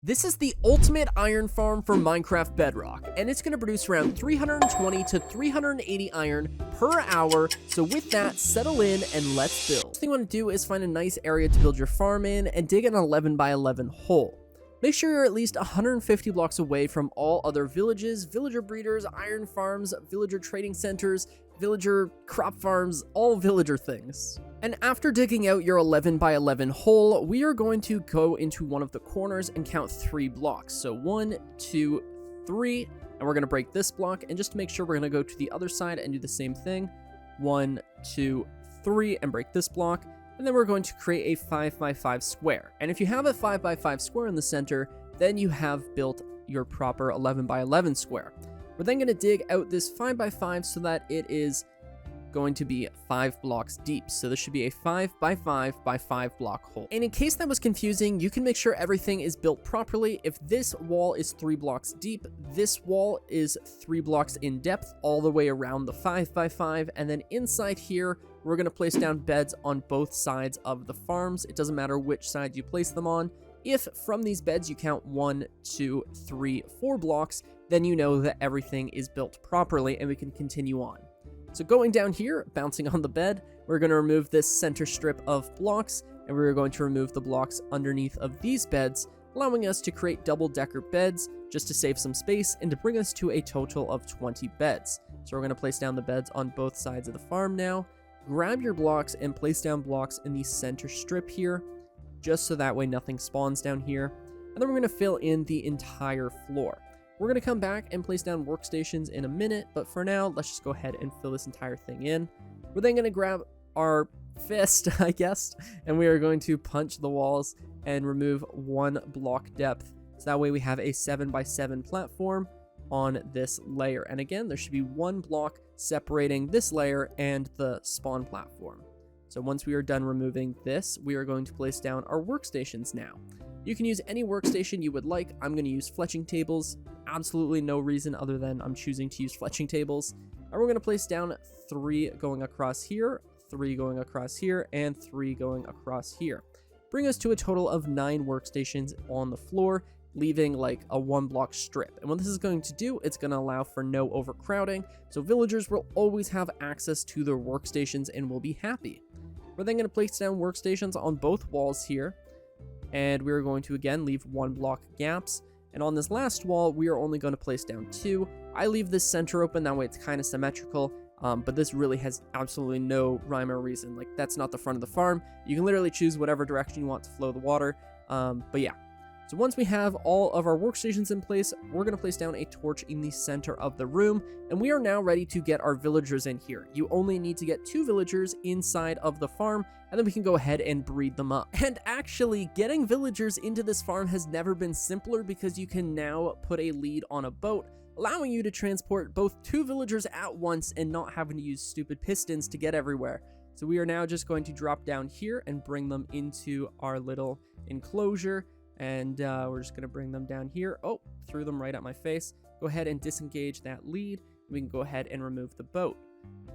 This is the ultimate iron farm for Minecraft Bedrock, and it's going to produce around 320 to 380 iron per hour, so with that, settle in and let's build. First thing you want to do is find a nice area to build your farm in, and dig an 11 by 11 hole. Make sure you're at least 150 blocks away from all other villages, villager breeders, iron farms, villager trading centers, villager crop farms, all villager things. And after digging out your 11 by 11 hole, we are going to go into one of the corners and count 3 blocks. So 1, 2, 3, and we're going to break this block. And just to make sure, we're going to go to the other side and do the same thing. 1, 2, 3, and break this block. And then we're going to create a 5 by 5 square. And if you have a 5 by 5 square in the center, then you have built your proper 11 by 11 square. We're then going to dig out this 5 by 5 so that it is going to be 5 blocks deep. So this should be a 5 by 5 by 5 block hole. And in case that was confusing, you can make sure everything is built properly. If this wall is 3 blocks deep, this wall is 3 blocks in depth all the way around the 5 by 5. And then inside here, we're going to place down beds on both sides of the farms. It doesn't matter which side you place them on. If from these beds you count 1, 2, 3, 4 blocks, then you know that everything is built properly and we can continue on. So going down here, bouncing on the bed, we're going to remove this center strip of blocks, and we're going to remove the blocks underneath of these beds, allowing us to create double-decker beds just to save some space and to bring us to a total of 20 beds. So we're going to place down the beds on both sides of the farm now. Grab your blocks and place down blocks in the center strip here, just so that way nothing spawns down here. And then we're going to fill in the entire floor. We're going to come back and place down workstations in a minute, but for now, let's just go ahead and fill this entire thing in. We're then going to grab our fist, I guess, and we are going to punch the walls and remove 1 block depth. So that way we have a 7 by 7 platform on this layer. And again, there should be 1 block separating this layer and the spawn platform. So once we are done removing this, we are going to place down our workstations now. You can use any workstation you would like. I'm going to use fletching tables. Absolutely no reason other than I'm choosing to use fletching tables. And we're going to place down 3 going across here, 3 going across here, and 3 going across here. Bring us to a total of 9 workstations on the floor, leaving like a 1 block strip. And what this is going to do, it's going to allow for no overcrowding, so villagers will always have access to their workstations and will be happy. We're then going to place down workstations on both walls here, and we're going to again leave 1 block gaps. And on this last wall, we are only going to place down 2. I leave this center open, that way it's kind of symmetrical, but this really has absolutely no rhyme or reason. Like, that's not the front of the farm. You can literally choose whatever direction you want to flow the water, but yeah. So once we have all of our workstations in place, we're going to place down a torch in the center of the room, and we are now ready to get our villagers in here. You only need to get 2 villagers inside of the farm, and then we can go ahead and breed them up. And actually, getting villagers into this farm has never been simpler because you can now put a lead on a boat, allowing you to transport both 2 villagers at once and not having to use stupid pistons to get everywhere. So we are now just going to drop down here and bring them into our little enclosure. And we're just going to bring them down here. Oh, threw them right at my face. Go ahead and disengage that lead. We can go ahead and remove the boat.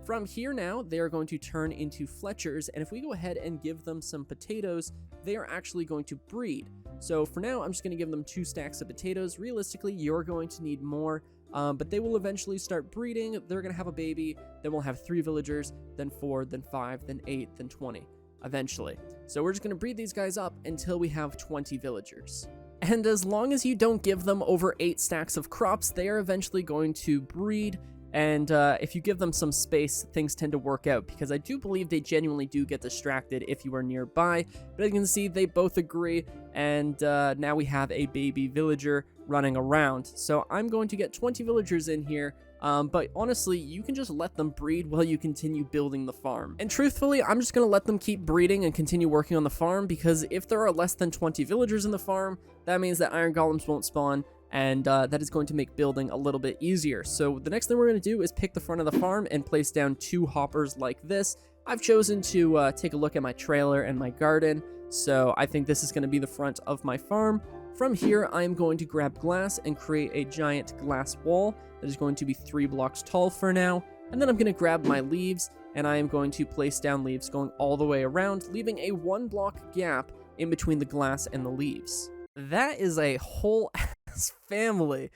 From here now, they are going to turn into Fletchers. And if we go ahead and give them some potatoes, they are actually going to breed. So for now, I'm just going to give them 2 stacks of potatoes. Realistically, you're going to need more. But they will eventually start breeding. They're going to have a baby. Then we'll have 3 villagers, then 4, then 5, then 8, then 20. Eventually. So we're just going to breed these guys up until we have 20 villagers. And as long as you don't give them over 8 stacks of crops, they are eventually going to breed. And if you give them some space, things tend to work out, because I do believe they genuinely do get distracted if you are nearby. But as you can see, they both agree, and now we have a baby villager running around. So I'm going to get 20 villagers in here. But honestly, you can just let them breed while you continue building the farm. And truthfully, I'm just going to let them keep breeding and continue working on the farm, because if there are less than 20 villagers in the farm, that means that iron golems won't spawn, and that is going to make building a little bit easier. So the next thing we're going to do is pick the front of the farm and place down 2 hoppers like this. I've chosen to take a look at my trailer and my garden, so I think this is going to be the front of my farm. From here, I am going to grab glass and create a giant glass wall that is going to be 3 blocks tall for now. And then I'm going to grab my leaves, and I am going to place down leaves going all the way around, leaving a 1 block gap in between the glass and the leaves. that is a whole ass family.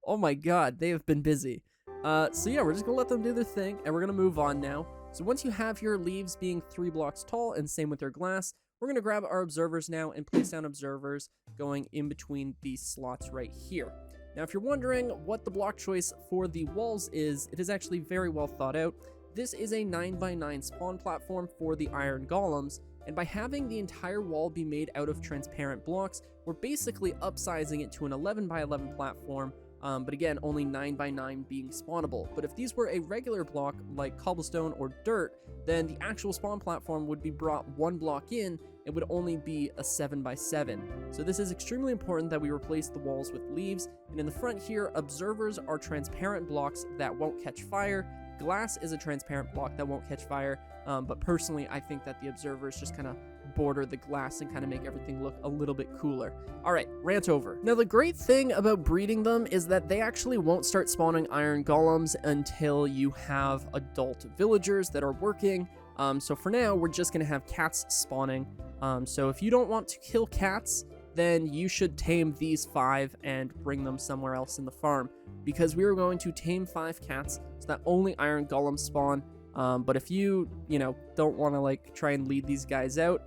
Oh my god, they have been busy. So yeah, we're just gonna let them do their thing, and we're gonna move on now. So once you have your leaves being 3 blocks tall, and same with your glass, we're gonna grab our observers now and place down observers going in between these slots right here. Now, if you're wondering what the block choice for the walls is, it is actually very well thought out. This is a 9x9 spawn platform for the iron golems, and by having the entire wall be made out of transparent blocks, we're basically upsizing it to an 11x11 platform, but again, only 9x9 being spawnable. But if these were a regular block, like cobblestone or dirt, then the actual spawn platform would be brought 1 block in, it would only be a 7x7. So this is extremely important that we replace the walls with leaves, and in the front here, observers are transparent blocks that won't catch fire. Glass is a transparent block that won't catch fire, but personally, I think that the observers just kind of border the glass and kind of make everything look a little bit cooler. All right, rant over. Now, the great thing about breeding them is that they actually won't start spawning iron golems until you have adult villagers that are working. So for now, we're just going to have cats spawning. So if you don't want to kill cats, then you should tame these 5 and bring them somewhere else in the farm, because we are going to tame 5 cats so that only iron golems spawn. But if you don't want to like try and lead these guys out,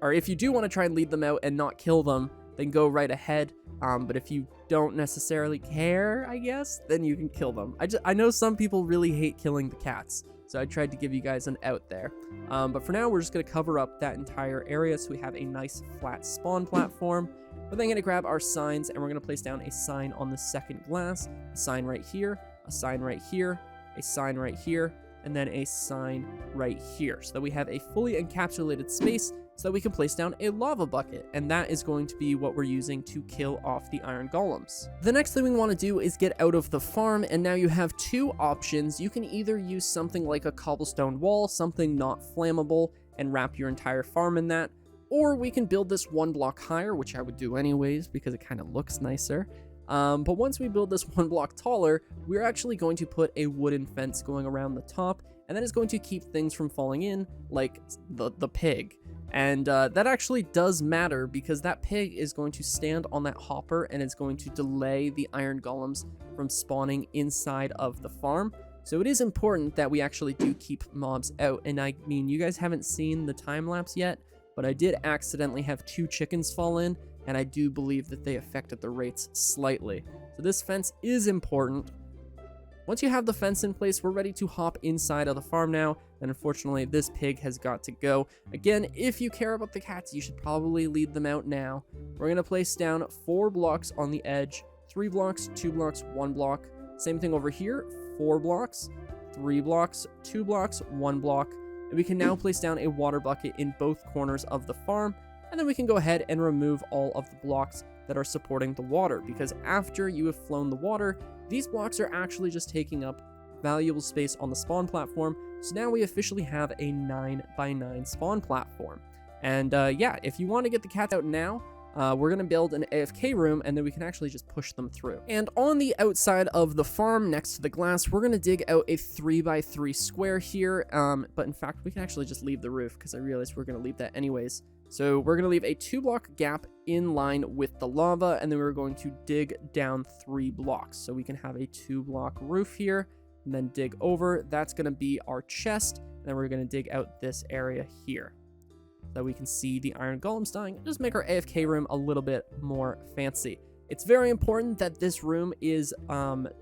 or if you do want to try and lead them out and not kill them, then go right ahead. But if you don't necessarily care, I guess, then you can kill them. I know some people really hate killing the cats, so I tried to give you guys an out there. But for now, we're just going to cover up that entire area so we have a nice flat spawn platform. We're then going to grab our signs, and we're going to place down a sign on the second glass, a sign right here, a sign right here, a sign right here, and then a sign right here, so that we have a fully encapsulated space so that we can place down a lava bucket, and that is going to be what we're using to kill off the iron golems. The next thing we want to do is get out of the farm, and now you have 2 options. You can either use something like a cobblestone wall, something not flammable, and wrap your entire farm in that, or we can build this 1 block higher, which I would do anyways because it kind of looks nicer. But once we build this 1 block taller, we're actually going to put a wooden fence going around the top, and that is going to keep things from falling in, like the pig. And that actually does matter, because that pig is going to stand on that hopper and it's going to delay the iron golems from spawning inside of the farm. So it is important that we actually do keep mobs out. And I mean, you guys haven't seen the time lapse yet, but I did accidentally have 2 chickens fall in, and I do believe that they affected the rates slightly. So this fence is important. Once you have the fence in place, we're ready to hop inside of the farm now, and unfortunately, this pig has got to go. Again, if you care about the cats, you should probably lead them out now. We're going to place down 4 blocks on the edge, 3 blocks, 2 blocks, 1 block. Same thing over here, 4 blocks, 3 blocks, 2 blocks, 1 block. And we can now place down a water bucket in both corners of the farm, and then we can go ahead and remove all of the blocks that are supporting the water, because after you have flown the water, these blocks are actually just taking up valuable space on the spawn platform. So now we officially have a 9x9 spawn platform. And yeah, if you want to get the cats out now, we're going to build an AFK room, and then we can actually just push them through. And on the outside of the farm next to the glass, we're going to dig out a 3x3 square here. But in fact, we can actually just leave the roof, because I realized we're going to leave that anyways. So we're going to leave a 2 block gap in line with the lava, and then we're going to dig down 3 blocks. So we can have a 2 block roof here, and then dig over. That's going to be our chest, and then we're going to dig out this area here, so that we can see the iron golems dying, and just make our AFK room a little bit more fancy. It's very important that this room is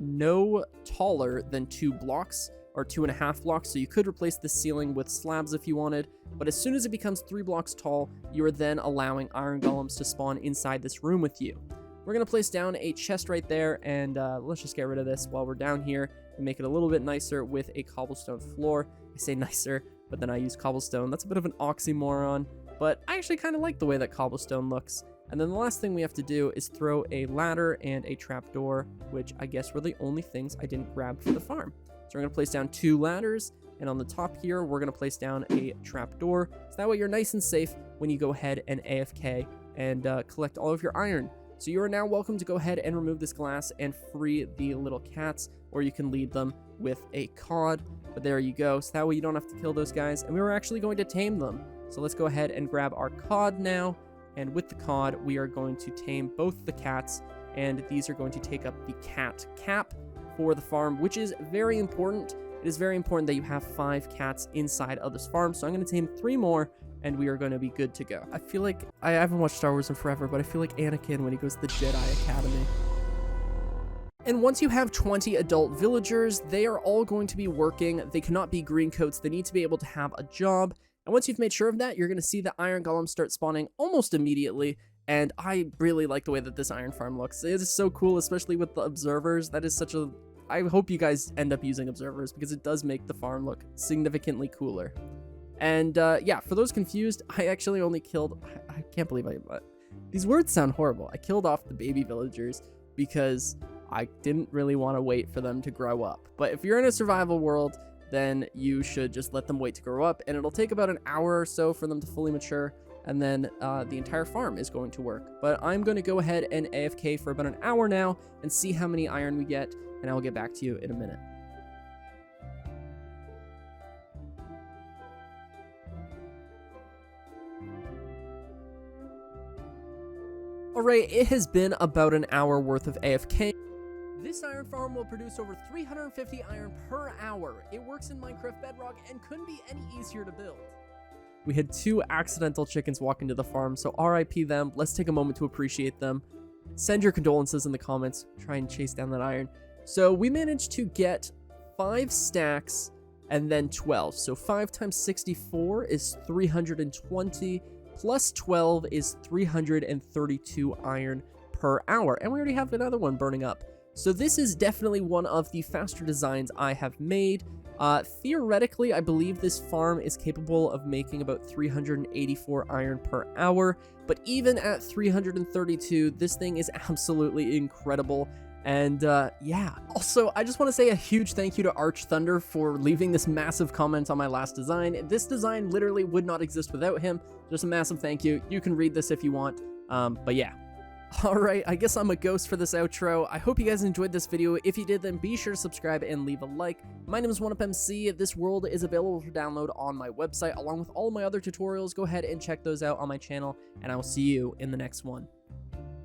no taller than 2 blocks, or 2.5 blocks, so you could replace the ceiling with slabs if you wanted, but as soon as it becomes 3 blocks tall, you are then allowing iron golems to spawn inside this room with you. We're going to place down a chest right there, and let's just get rid of this while we're down here and make it a little bit nicer with a cobblestone floor. I say nicer, but then I use cobblestone. That's a bit of an oxymoron, but I actually kind of like the way that cobblestone looks. And then the last thing we have to do is throw a ladder and a trapdoor, which I guess were the only things I didn't grab for the farm. So we're going to place down 2 ladders, and on the top here, we're going to place down a trapdoor, so that way you're nice and safe when you go ahead and AFK and collect all of your iron. So you are now welcome to go ahead and remove this glass and free the little cats, or you can lead them with a cod, but there you go. So that way you don't have to kill those guys, and we were actually going to tame them. So let's go ahead and grab our cod now, and with the cod, we are going to tame both the cats, and these are going to take up the cat cap for the farm, which is very important. It is very important that you have 5 cats inside of this farm, so I'm going to tame 3 more, and we are going to be good to go. I feel like, I haven't watched Star Wars in forever, but I feel like Anakin when he goes to the Jedi Academy. And once you have 20 adult villagers, they are all going to be working. They cannot be green coats. They need to be able to have a job. And once you've made sure of that, you're going to see the iron golems start spawning almost immediately. And I really like the way that this iron farm looks. It is so cool, especially with the observers. That is such a... I hope you guys end up using observers because it does make the farm look significantly cooler. And yeah, for those confused, I actually only killed... I can't believe these words sound horrible. I killed off the baby villagers because I didn't really want to wait for them to grow up. But if you're in a survival world, then you should just let them wait to grow up, and it'll take about an hour or so for them to fully mature, and then the entire farm is going to work. But I'm going to go ahead and AFK for about an hour now and see how many iron we get, and I will get back to you in a minute. Alright, it has been about an hour worth of AFK. This iron farm will produce over 350 iron per hour. It works in Minecraft Bedrock and couldn't be any easier to build. We had 2 accidental chickens walk into the farm, so RIP them. Let's take a moment to appreciate them. Send your condolences in the comments. Try and chase down that iron. So we managed to get 5 stacks and then 12. So 5 times 64 is 320, plus 12 is 332 iron per hour. And we already have another one burning up. So this is definitely one of the faster designs I have made. Theoretically, I believe this farm is capable of making about 384 iron per hour, but even at 332, this thing is absolutely incredible. And yeah, also, I just want to say a huge thank you to Arch Thunder for leaving this massive comment on my last design. This design literally would not exist without him. Just a massive thank you. You can read this if you want, but yeah. Alright, I guess I'm a ghost for this outro. I hope you guys enjoyed this video. If you did, then be sure to subscribe and leave a like. My name is 1UpMC. This world is available for download on my website, along with all of my other tutorials. Go ahead and check those out on my channel, and I will see you in the next one.